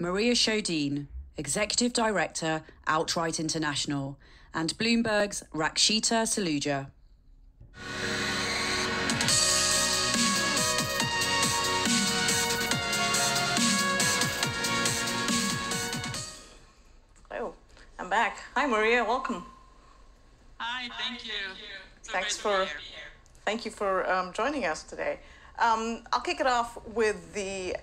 Maria Sjödin, Executive Director, Outright International, and Bloomberg's Rakshita Saluja. Hello, I'm back. Hi, Maria. Welcome. Hi, thank you. Thank you for joining us today. I'll kick it off with the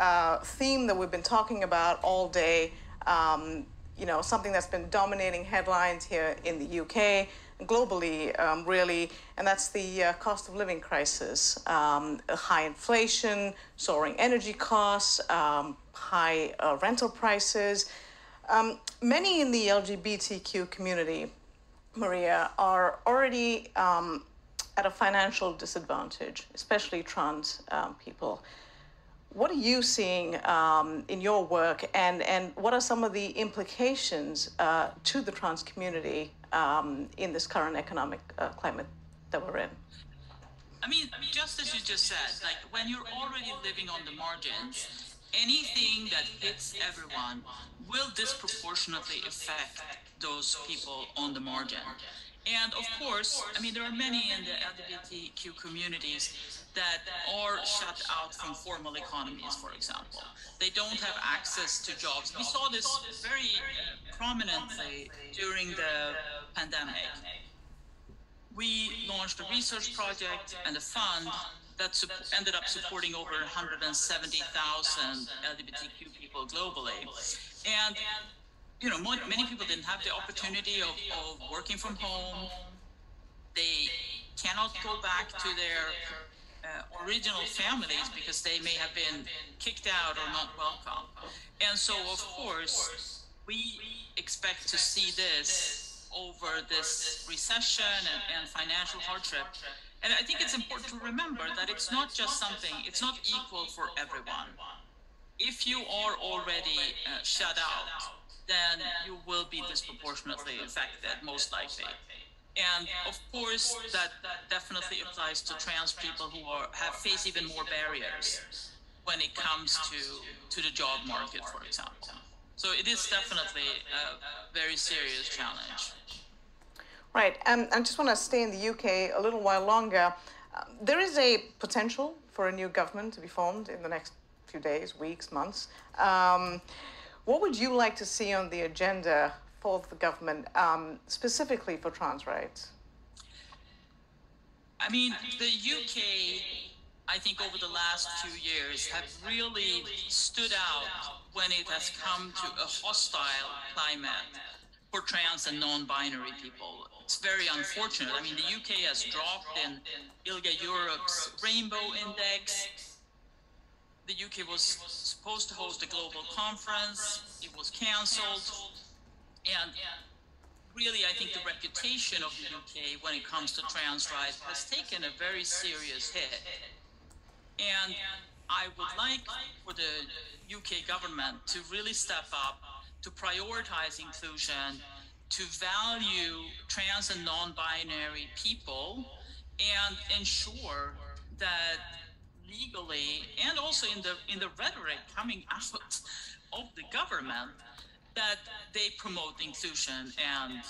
theme that we've been talking about all day. Something that's been dominating headlines here in the UK, globally, really, and that's the cost of living crisis. High inflation, soaring energy costs, high rental prices. Many in the LGBTQ community, Maria, are already at a financial disadvantage, especially trans people. What are you seeing in your work, and what are some of the implications to the trans community in this current economic climate that we're in? I mean, just as you just said, like when you're already living on the margins, anything that hits everyone will disproportionately affect those people on the margin. And of course, I mean, there are many in the LGBTQ communities that are shut out from formal economies, for example. They don't have access to jobs. We saw this very prominently during the pandemic. We launched a research project and a fund that ended up supporting over 170,000 LGBTQ people globally. And many people didn't have the opportunity of working from home. They cannot go back to their original families because they may have been kicked out or not welcome. And so, of course, we expect to see this over this recession and financial hardship. And I think it's important to remember that it's not equal for everyone. If you are already shut out, then you will be disproportionately affected, most likely. And of course, that definitely applies to trans people who face even more barriers when it comes to the job market, for example. So it is definitely a very serious challenge. Right, and I just want to stay in the UK a little while longer. There is a potential for a new government to be formed in the next few days, weeks, months. What would you like to see on the agenda for the government, specifically for trans rights? I mean, the UK, I think over the last few years, have really stood out when it has come to a hostile climate for trans and non-binary people. It's very unfortunate. I mean, the UK has dropped in ILGA Europe's Rainbow Index. The UK was supposed to host a global conference. It was cancelled. And really, I think the reputation of the UK when it comes to trans rights has taken a very serious hit. And I would like for the UK government to really step up, to prioritize inclusion, to value trans and non-binary people, and ensure that legally and also in the rhetoric coming out of the government, that they promote inclusion and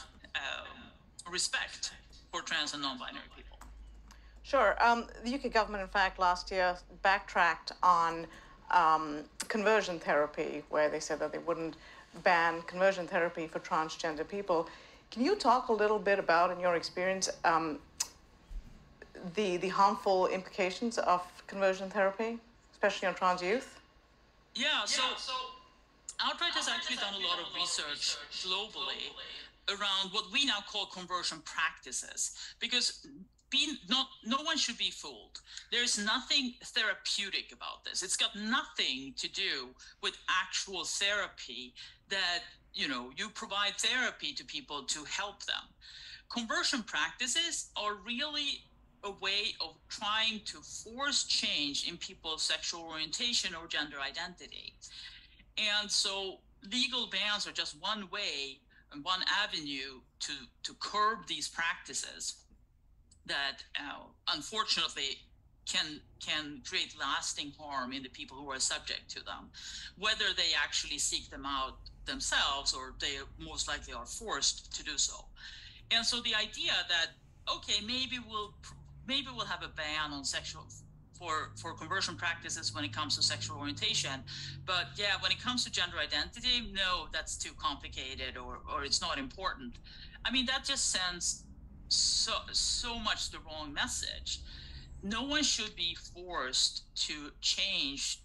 respect for trans and non-binary people. Sure. The UK government, in fact, last year backtracked on conversion therapy, where they said that they wouldn't ban conversion therapy for transgender people. Can you talk a little bit about, in your experience, the harmful implications of conversion therapy, especially on trans youth? Yeah, so Outright has actually done a lot of research globally around what we now call conversion practices, because no one should be fooled. There is nothing therapeutic about this. It's got nothing to do with actual therapy that, you provide therapy to people to help them. Conversion practices are really a way of trying to force change in people's sexual orientation or gender identity. And so legal bans are just one way and one avenue to curb these practices that unfortunately can create lasting harm in the people who are subject to them, whether they actually seek them out themselves or they most likely are forced to do so. And so the idea that, okay, maybe we'll have a ban on for conversion practices when it comes to sexual orientation, but yeah, when it comes to gender identity, no, that's too complicated, or it's not important. I mean, that just sends so much the wrong message. No one should be forced to change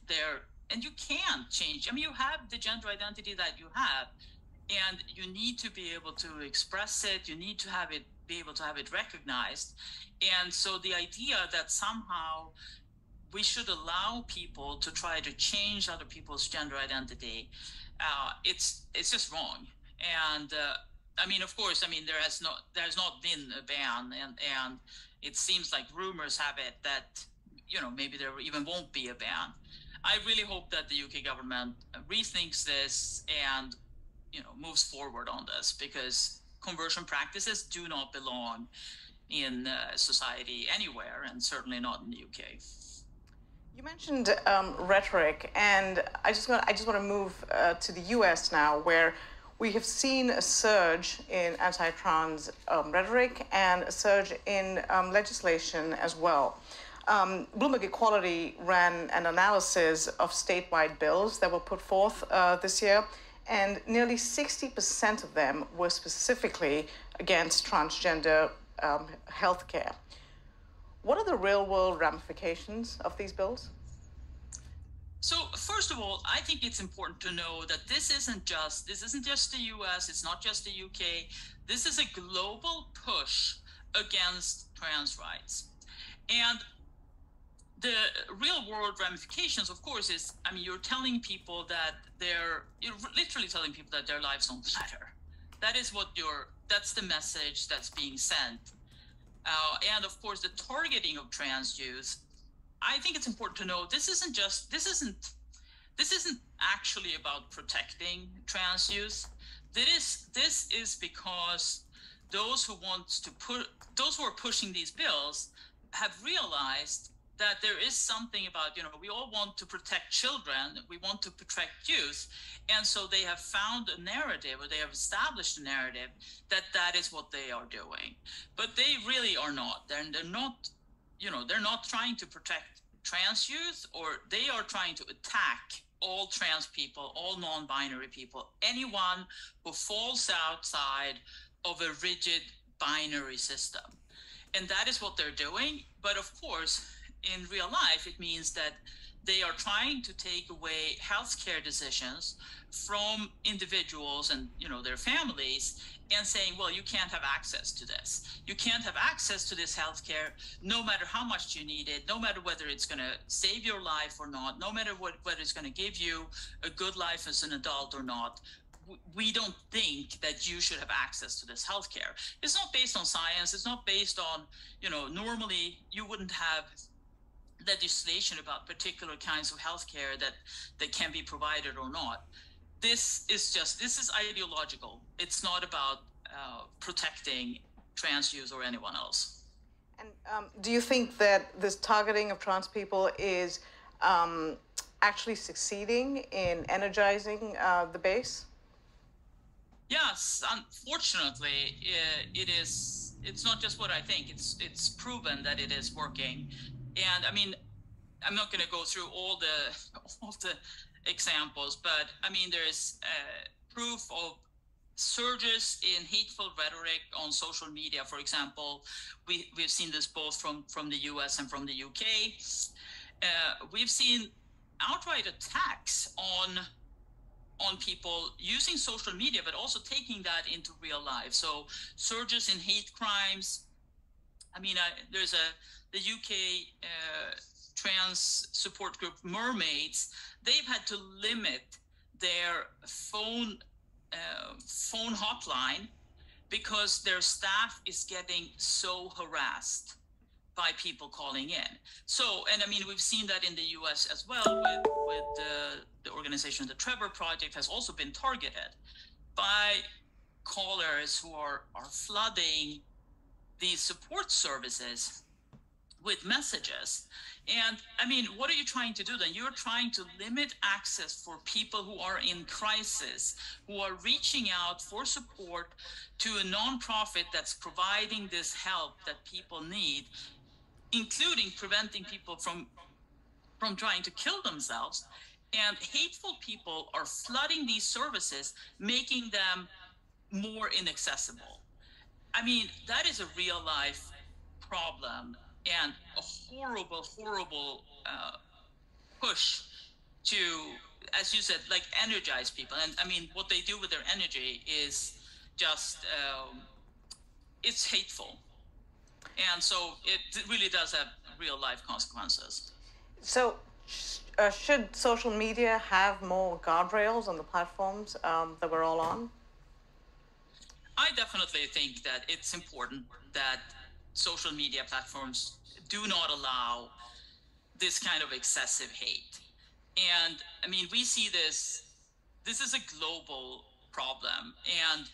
and you can't change. I mean, you have the gender identity that you have, and you need to be able to express it. You need to be able to have it recognized. And so the idea that somehow we should allow people to try to change other people's gender identity, it's just wrong. And I mean, of course, I mean, there's not been a ban, and it seems like rumors have it that, maybe there even won't be a ban. I really hope that the UK government rethinks this and, moves forward on this, because conversion practices do not belong in society anywhere, and certainly not in the UK. You mentioned rhetoric, and I just want to move to the US now, where we have seen a surge in anti-trans rhetoric and a surge in legislation as well. Bloomberg Equality ran an analysis of statewide bills that were put forth this year, and nearly 60% of them were specifically against transgender healthcare. What are the real-world ramifications of these bills? So first of all, I think it's important to know that this isn't just the US, it's not just the UK. This is a global push against trans rights. And the real world ramifications, of course, is, I mean, you're literally telling people that their lives don't matter. That's the message that's being sent. And of course, the targeting of trans youth, I think it's important to know this isn't actually about protecting trans youth. This is because those who are pushing these bills have realized that there is something about, we all want to protect children, we want to protect youth, and so they have found a narrative, or they have established a narrative that is what they are doing. But they really are not. They're not trying to protect trans youth, or they are trying to attack all trans people, all non-binary people, anyone who falls outside of a rigid binary system. And that is what they're doing. But of course, in real life, it means that they are trying to take away healthcare decisions from individuals and their families, and saying, well, you can't have access to this. You can't have access to this healthcare, no matter how much you need it, no matter whether it's going to save your life or not, no matter whether it's going to give you a good life as an adult or not. We don't think that you should have access to this healthcare. It's not based on science. It's not based on, normally you wouldn't have legislation about particular kinds of healthcare that can be provided or not. This is ideological. It's not about protecting trans youth or anyone else. And do you think that this targeting of trans people is actually succeeding in energizing the base? Yes, unfortunately, it is. It's not just what I think. It's proven that it is working. And I mean, I'm not going to go through all the examples, but I mean, there's proof of surges in hateful rhetoric on social media. For example, we've seen this both from the US and from the UK. We've seen outright attacks on people using social media, but also taking that into real life. So surges in hate crimes. I mean, there's the UK trans support group Mermaids. They've had to limit their phone hotline because their staff is getting so harassed by people calling in. So, and I mean, we've seen that in the US as well with the organization, the Trevor Project has also been targeted by callers who are flooding these support services with messages. And I mean, what are you trying to do then? You're trying to limit access for people who are in crisis, who are reaching out for support to a nonprofit that's providing this help that people need, including preventing people from trying to kill themselves. And hateful people are flooding these services, making them more inaccessible. I mean, that is a real life problem and a horrible, horrible push to, as you said, like energize people. And I mean, what they do with their energy is just, it's hateful. And so it really does have real life consequences. So, should social media have more guardrails on the platforms that we're all on? I definitely think that it's important that social media platforms do not allow this kind of excessive hate. And I mean, we see this is a global problem. And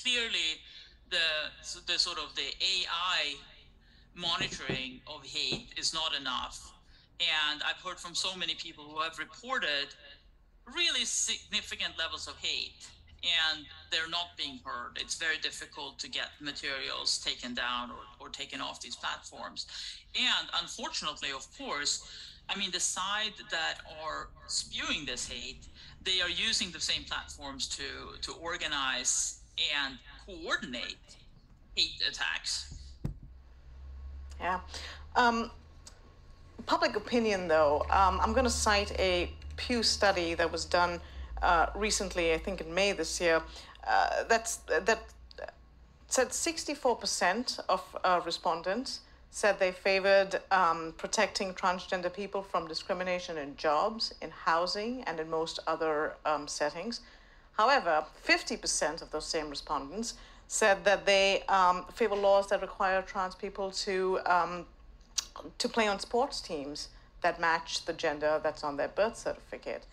clearly the sort of the AI monitoring of hate is not enough. And I've heard from so many people who have reported really significant levels of hate, and they're not being heard. It's very difficult to get materials taken down or taken off these platforms. And unfortunately, of course, I mean, the side that are spewing this hate, they are using the same platforms to organize and coordinate hate attacks. Yeah. Public opinion, though, I'm going to cite a Pew study that was done recently, I think in May this year, that said 64% of respondents said they favored protecting transgender people from discrimination in jobs, in housing, and in most other settings. However, 50% of those same respondents said that they favor laws that require trans people to play on sports teams that match the gender that's on their birth certificate.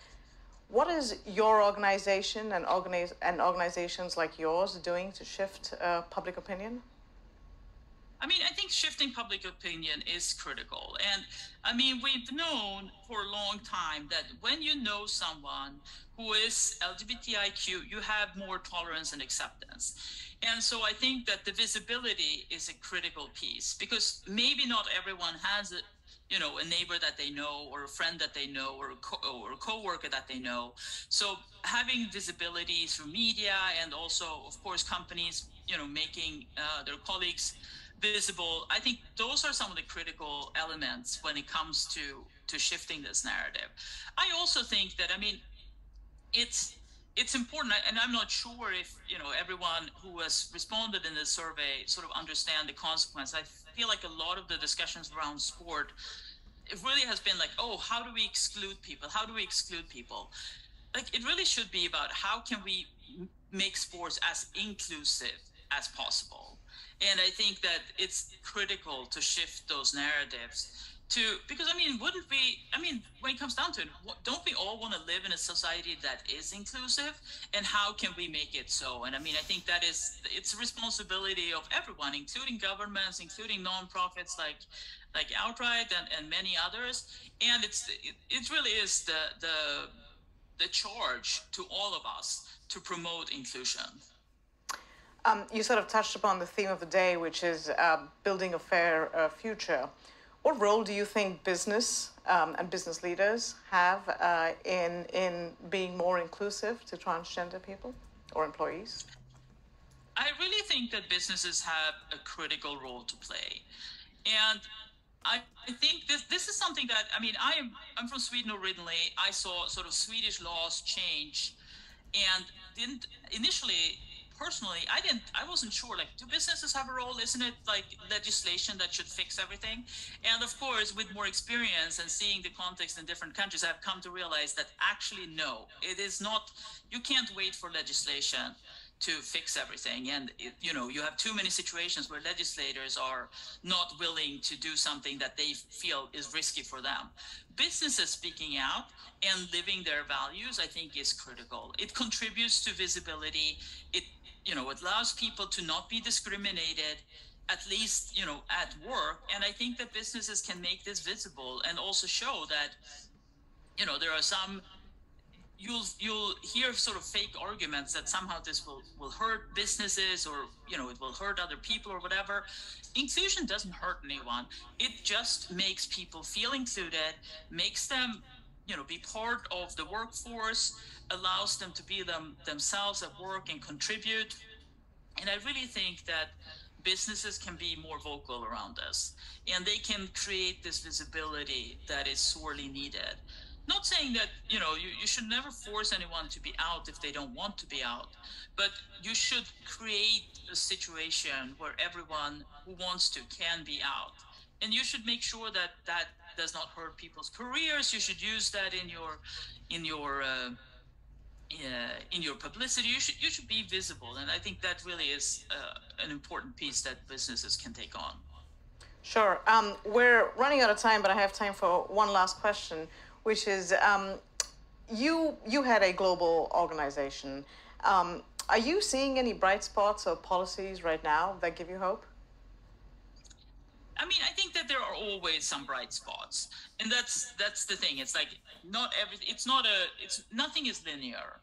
What is your organization and organizations like yours doing to shift public opinion? I mean, I think shifting public opinion is critical. And I mean, we've known for a long time that when you know someone who is LGBTIQ, you have more tolerance and acceptance. And so I think that the visibility is a critical piece, because maybe not everyone has a neighbor that they know, or a friend that they know, or a coworker that they know. So having visibility through media, and also, of course, companies, making their colleagues visible, I think those are some of the critical elements when it comes to shifting this narrative. I also think that, I mean, it's important, and I'm not sure if everyone who has responded in this survey sort of understand the consequence. I feel like a lot of the discussions around sport, it really has been like, oh, how do we exclude people? How do we exclude people? Like, it really should be about how can we make sports as inclusive as possible. And I think that it's critical to shift those narratives because I mean, when it comes down to it, don't we all want to live in a society that is inclusive? And how can we make it so? And I mean, I think that it's a responsibility of everyone, including governments, including nonprofits like Outright and many others. And it really is the charge to all of us to promote inclusion. You sort of touched upon the theme of the day, which is building a fair future. What role do you think business and business leaders have in being more inclusive to transgender people or employees? I really think that businesses have a critical role to play. And I think this is something that, I mean, I'm from Sweden originally. I saw sort of Swedish laws change, and didn't initially, personally, I wasn't sure, like, do businesses have a role? Isn't it like legislation that should fix everything? And of course, with more experience and seeing the context in different countries, I've come to realize that actually, no, it is not. You can't wait for legislation to fix everything. And you have too many situations where legislators are not willing to do something that they feel is risky for them. Businesses speaking out and living their values, I think, is critical. It contributes to visibility. It allows people to not be discriminated at least, at work. And I think that businesses can make this visible and also show that, there are some, you'll hear sort of fake arguments that somehow this will hurt businesses, or, it will hurt other people or whatever. Inclusion doesn't hurt anyone. It just makes people feel included, makes them, be part of the workforce, allows them to be themselves at work and contribute. And I really think that businesses can be more vocal around this, and they can create this visibility that is sorely needed. Not saying that, you should never force anyone to be out if they don't want to be out, but you should create a situation where everyone who wants to can be out. And you should make sure that that does not hurt people's careers. You should use that in your publicity. You should be visible, and I think that really is an important piece that businesses can take on. Sure. We're running out of time, but I have time for one last question, which is, you had a global organization. Are you seeing any bright spots or policies right now that give you hope? I mean, I think that there are always some bright spots, and that's the thing. It's like nothing is linear.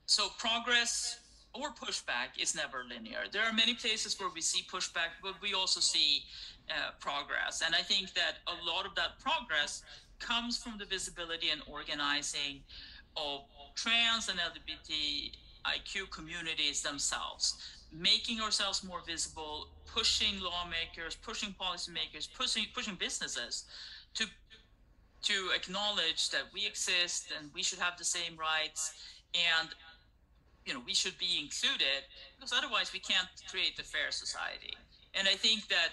So progress or pushback is never linear. There are many places where we see pushback, but we also see progress. And I think that a lot of that progress comes from the visibility and organizing of trans and LGBTIQ communities themselves, making ourselves more visible, pushing lawmakers, pushing policymakers, pushing businesses to acknowledge that we exist and we should have the same rights, and we should be included, because otherwise we can't create a fair society. And I think that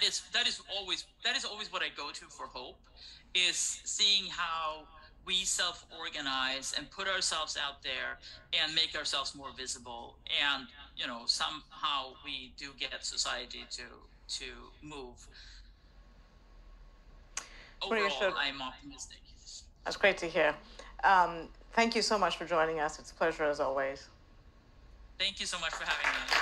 is always what I go to for hope, is seeing how we self-organize and put ourselves out there and make ourselves more visible, and somehow we do get society to move. Overall, I'm optimistic. That's great to hear. Thank you so much for joining us. It's a pleasure as always. Thank you so much for having me.